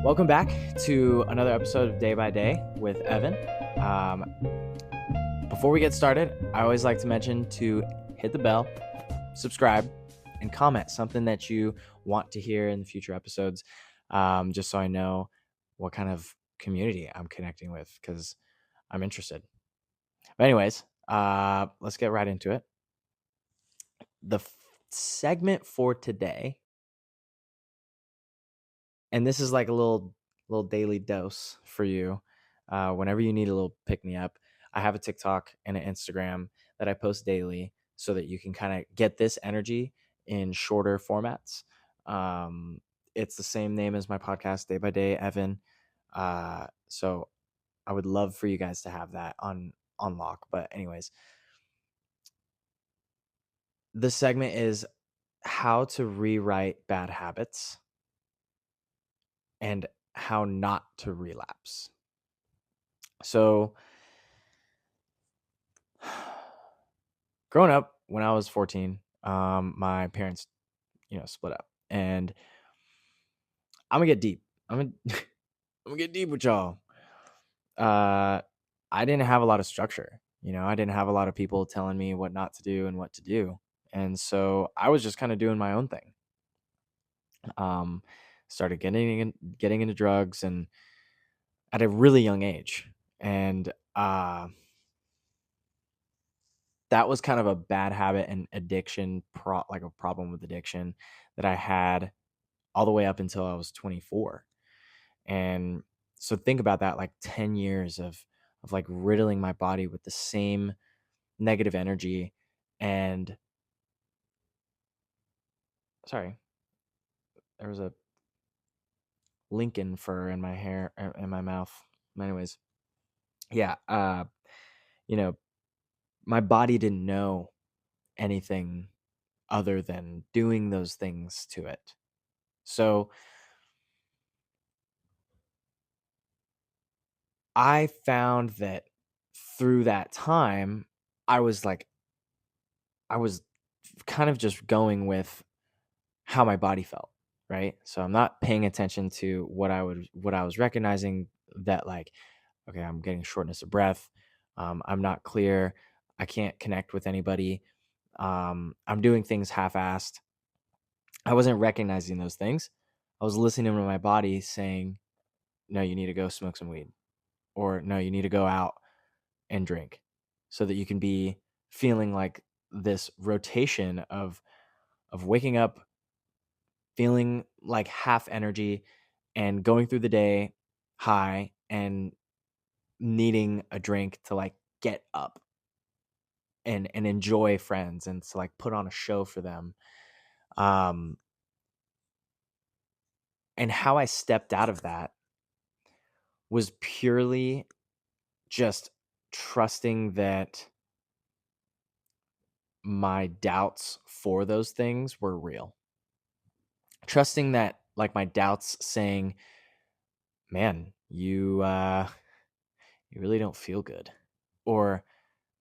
Welcome back to another episode of Day by Day with Evan. Before we get started, I always like to mention to hit the bell, subscribe, and comment something that you want to hear in the future episodes, just so I know what kind of community I'm connecting with, because I'm interested. But anyways, let's get right into it. The segment for today, and this is like a little daily dose for you. Whenever you need a little pick me up, I have a TikTok and an Instagram that I post daily so that you can kind of get this energy in shorter formats. It's the same name as my podcast, Day by Day, Evan. So I would love for you guys to have that on lock. But anyways, the segment is how to rewrite bad habits and how not to relapse. So growing up when I was 14, my parents, split up, and I'm gonna get deep. I'm gonna get deep with y'all. I didn't have a lot of structure. I didn't have a lot of people telling me what not to do and what to do. And so I was just kind of doing my own thing. Started getting into drugs and at a really young age. And that was kind of a bad habit and addiction, like a problem with addiction that I had all the way up until I was 24. And so think about that, like 10 years of like riddling my body with the same negative energy. And sorry, there was a Lincoln fur in my hair, in my mouth. Anyways, yeah, my body didn't know anything other than doing those things to it. So I found that through that time, I was kind of just going with how my body felt, right? So I'm not paying attention to what I was recognizing, that like, okay, I'm getting shortness of breath. I'm not clear. I can't connect with anybody. I'm doing things half-assed. I wasn't recognizing those things. I was listening to my body saying, no, you need to go smoke some weed, or no, you need to go out and drink, so that you can be feeling like this rotation of waking up feeling like half energy and going through the day high and needing a drink to like get up and enjoy friends and to like put on a show for them. And how I stepped out of that was purely just trusting that my doubts for those things were real. Trusting that, like, my doubts saying, man, you really don't feel good. Or,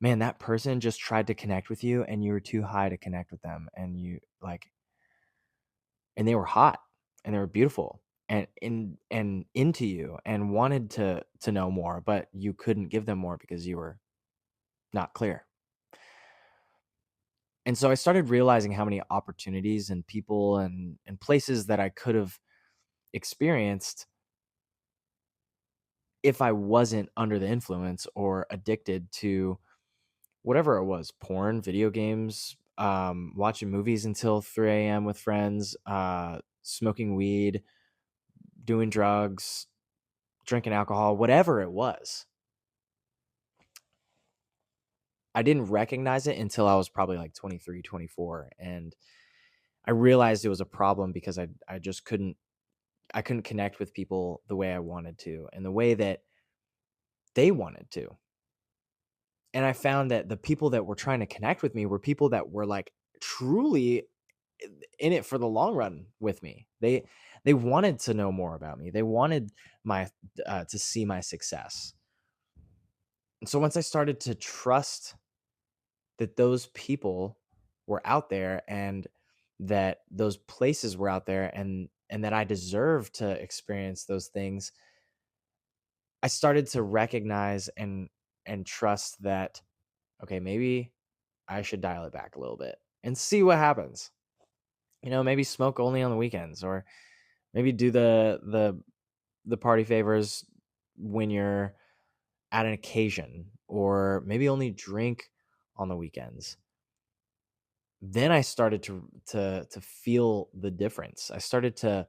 man, that person just tried to connect with you and you were too high to connect with them. And and they were hot and they were beautiful and into you and wanted to know more, but you couldn't give them more because you were not clear. And so I started realizing how many opportunities and people and places that I could have experienced if I wasn't under the influence or addicted to whatever it was, porn, video games, watching movies until 3 a.m. with friends, smoking weed, doing drugs, drinking alcohol, whatever it was. I didn't recognize it until I was probably like 23, 24. And I realized it was a problem because I just couldn't connect with people the way I wanted to and the way that they wanted to. And I found that the people that were trying to connect with me were people that were like truly in it for the long run with me. They wanted to know more about me. They wanted my to see my success. And so once I started to trust that those people were out there and that those places were out there and that I deserve to experience those things, I started to recognize and trust that okay, maybe I should dial it back a little bit and see what happens. Maybe smoke only on the weekends or maybe do the party favors when you're at an occasion or maybe only drink on the weekends. Then I started to feel the difference. I started to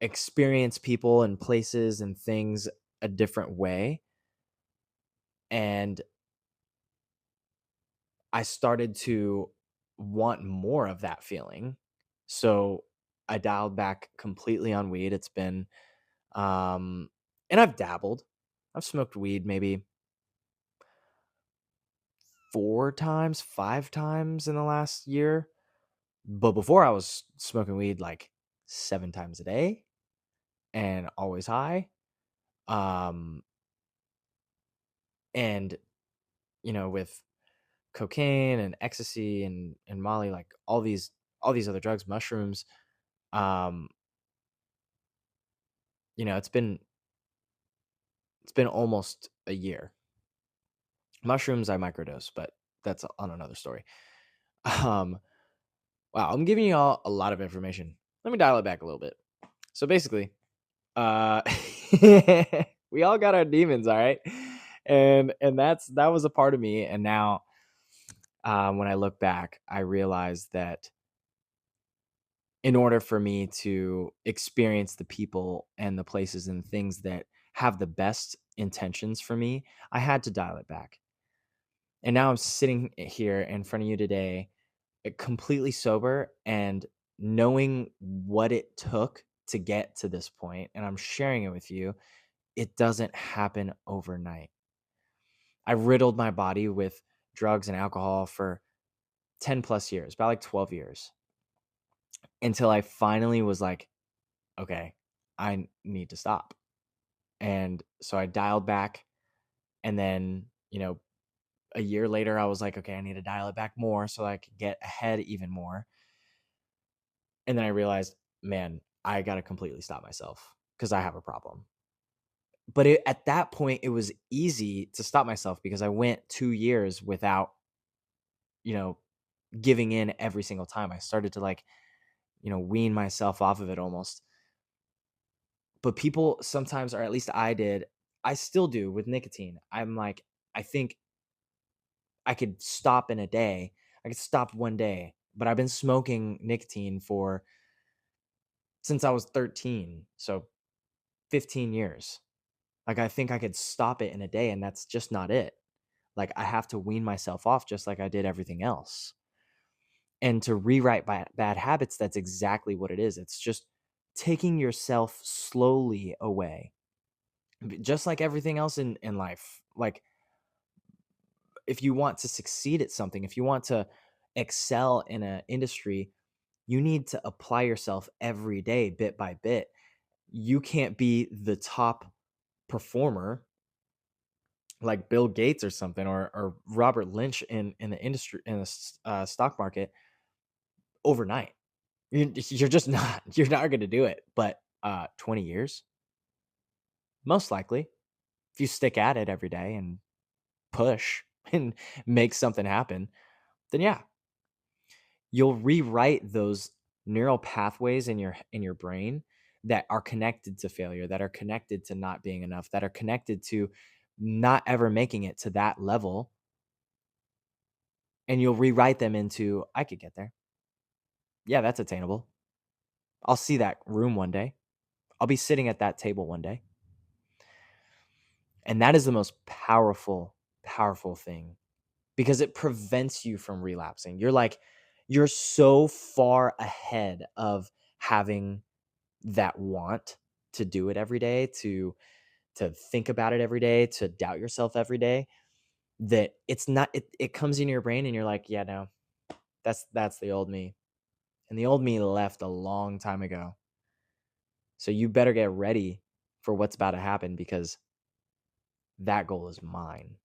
experience people and places and things a different way, and I started to want more of that feeling. So I dialed back completely on weed. It's been and I've dabbled. I've smoked weed maybe 4 times, 5 times in the last year. But before I was smoking weed like 7 times a day and always high. Um, and with cocaine and ecstasy and Molly, like all these other drugs, mushrooms, um, it's been almost a year. Mushrooms I microdose, but that's on another story. Um, wow, I'm giving you all a lot of information. Let me dial it back a little bit. So basically, uh we all got our demons, all right? And that was a part of me. And now when I look back, I realize that in order for me to experience the people and the places and things that have the best intentions for me, I had to dial it back. And now I'm sitting here in front of you today, completely sober and knowing what it took to get to this point, and I'm sharing it with you. It doesn't happen overnight. I riddled my body with drugs and alcohol for 10 plus years, about like 12 years, until I finally was like, okay, I need to stop. And so I dialed back. And then, a year later, I was like, okay, I need to dial it back more so I could get ahead even more. And then I realized, man, I got to completely stop myself because I have a problem. But at that point, it was easy to stop myself because I went 2 years without, you know, giving in every single time. I started to like, wean myself off of it almost. But people sometimes, or at least I did, I still do with nicotine. I'm like, I think I could stop in a day. I could stop one day, but I've been smoking nicotine for since I was 13. So 15 years. Like I think I could stop it in a day and that's just not it. Like I have to wean myself off just like I did everything else. And to rewrite bad habits, that's exactly what it is. It's just taking yourself slowly away. Just like everything else in life. Like if you want to succeed at something, if you want to excel in an industry, you need to apply yourself every day, bit by bit. You can't be the top performer like Bill Gates or something, or Robert Lynch in the industry in the stock market overnight. You're just not. You're not going to do it. But 20 years, most likely, if you stick at it every day and push and make something happen, then yeah, you'll rewrite those neural pathways in your brain that are connected to failure, that are connected to not being enough, that are connected to not ever making it to that level, and you'll rewrite them into I could get there. Yeah, that's attainable. I'll see that room one day. I'll be sitting at that table one day. And that is the most powerful, powerful thing because it prevents you from relapsing. You're so far ahead of having that want to do it every day, to think about it every day, to doubt yourself every day, that it's not it comes in your brain and you're like, yeah, no, that's the old me. And the old me left a long time ago. So you better get ready for what's about to happen because that goal is mine.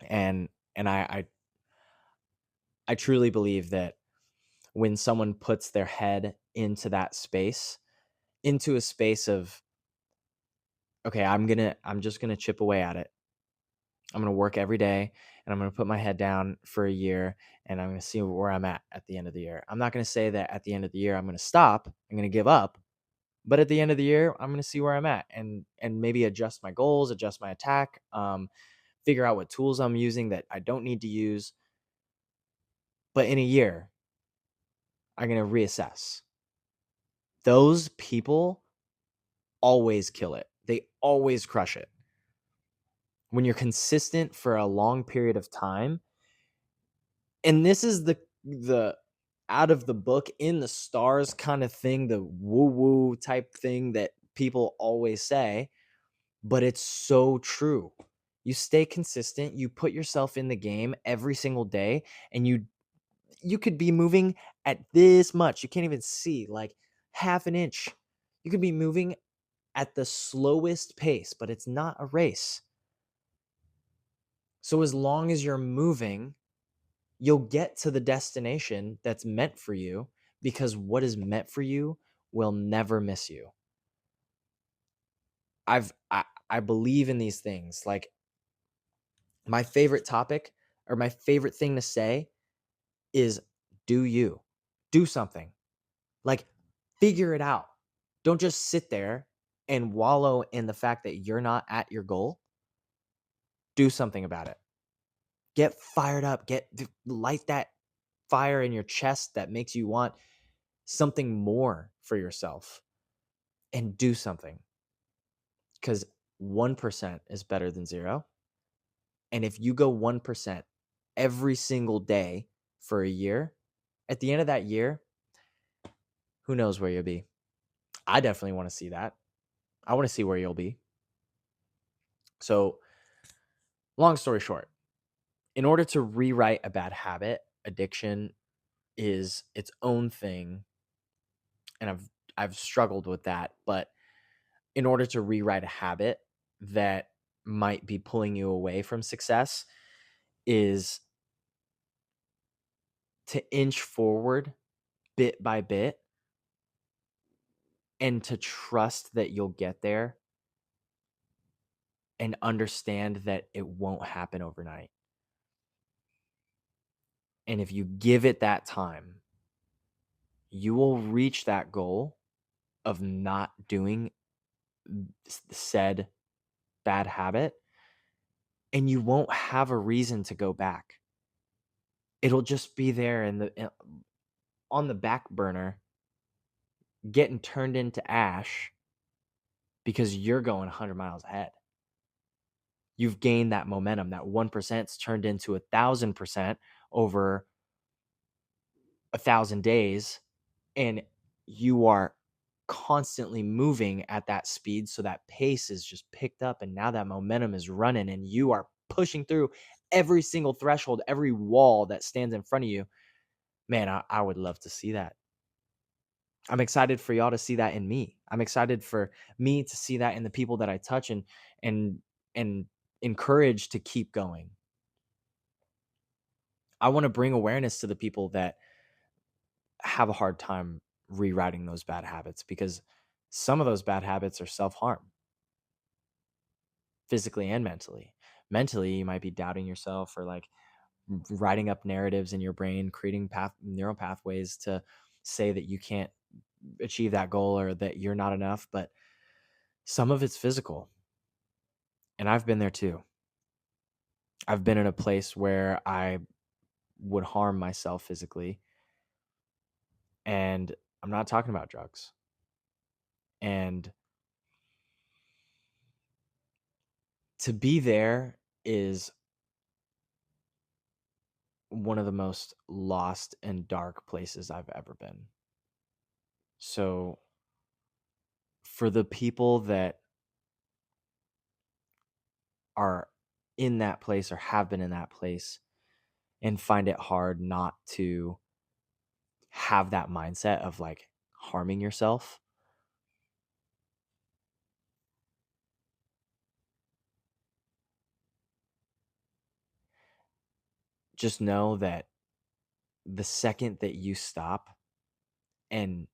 And I truly believe that when someone puts their head into that space, into a space of, okay, I'm just gonna chip away at it. I'm gonna work every day, and I'm gonna put my head down for a year, and I'm gonna see where I'm at the end of the year. I'm not gonna say that at the end of the year I'm gonna stop, I'm gonna give up, but at the end of the year I'm gonna see where I'm at, and maybe adjust my goals, adjust my attack, figure out what tools I'm using that I don't need to use. But in a year, I'm gonna reassess. Those people always kill it. They always crush it. When you're consistent for a long period of time, and this is the out of the book, in the stars kind of thing, the woo woo type thing that people always say, but it's so true. You stay consistent, you put yourself in the game every single day, and you could be moving at this much. You can't even see, like half an inch. You could be moving at the slowest pace, but it's not a race. So as long as you're moving, you'll get to the destination that's meant for you, because what is meant for you will never miss you. I believe in these things. Like, my favorite topic, or my favorite thing to say, is do you. Do something. Like, figure it out. Don't just sit there and wallow in the fact that you're not at your goal. Do something about it. Get fired up. Light that fire in your chest that makes you want something more for yourself, and do something, because 1% is better than 0. And if you go 1% every single day for a year, at the end of that year, who knows where you'll be? I definitely want to see that. I want to see where you'll be. So, long story short, in order to rewrite a bad habit, addiction is its own thing, and I've struggled with that, but in order to rewrite a habit that might be pulling you away from success, is to inch forward bit by bit, and to trust that you'll get there, and understand that it won't happen overnight. And if you give it that time, you will reach that goal of not doing said bad habit, and you won't have a reason to go back. It'll just be there on the back burner, getting turned into ash, because you're going 100 miles ahead. You've gained that momentum. That 1%'s turned into 1,000% over 1,000 days, and you are constantly moving at that speed, so that pace is just picked up, and now that momentum is running, and you are pushing through every single threshold, every wall that stands in front of you. Man, I would love to see that. I'm excited for y'all to see that in me. I'm excited for me to see that in the people that I touch, and and encourage to keep going. I want to bring awareness to the people that have a hard time rewriting those bad habits, because some of those bad habits are self-harm, physically and mentally. Mentally, you might be doubting yourself, or like writing up narratives in your brain, creating neural pathways to say that you can't achieve that goal, or that you're not enough. But some of it's physical. And I've been there too. I've been in a place where I would harm myself physically. And I'm not talking about drugs. And to be there is one of the most lost and dark places I've ever been. So, for the people that are in that place, or have been in that place, and find it hard not to have that mindset of like harming yourself, just know that the second that you stop and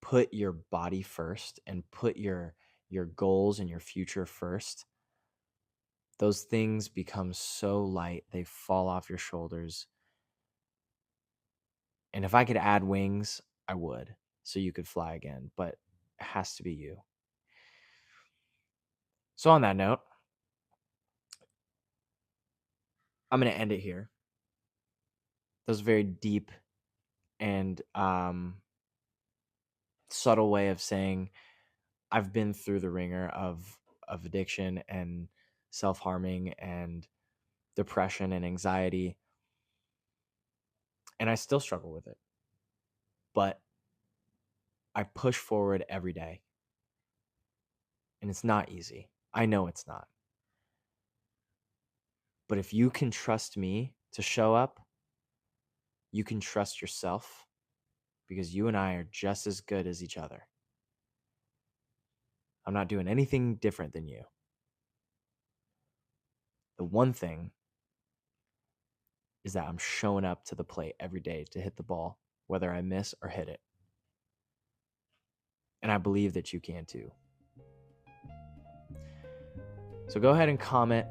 put your body first and put your goals and your future first, those things become so light, they fall off your shoulders. And if I could add wings, I would, so you could fly again, but it has to be you. So on that note, I'm going to end it here. That was a very deep and subtle way of saying I've been through the ringer of addiction and self-harming and depression and anxiety, and I still struggle with it. But I push forward every day. And it's not easy. I know it's not. But if you can trust me to show up, you can trust yourself, because you and I are just as good as each other. I'm not doing anything different than you. The one thing is that I'm showing up to the plate every day to hit the ball, whether I miss or hit it. And I believe that you can too. So go ahead and comment.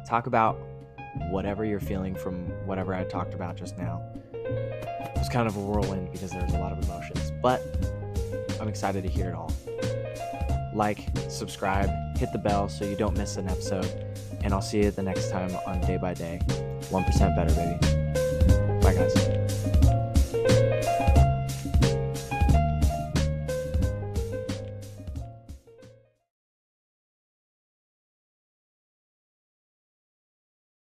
Talk about whatever you're feeling from whatever I talked about just now. It was kind of a whirlwind because there's a lot of emotions, but I'm excited to hear it all. Like, subscribe, hit the bell so you don't miss an episode, and I'll see you the next time on Day by Day. 1% better, baby. Bye, guys.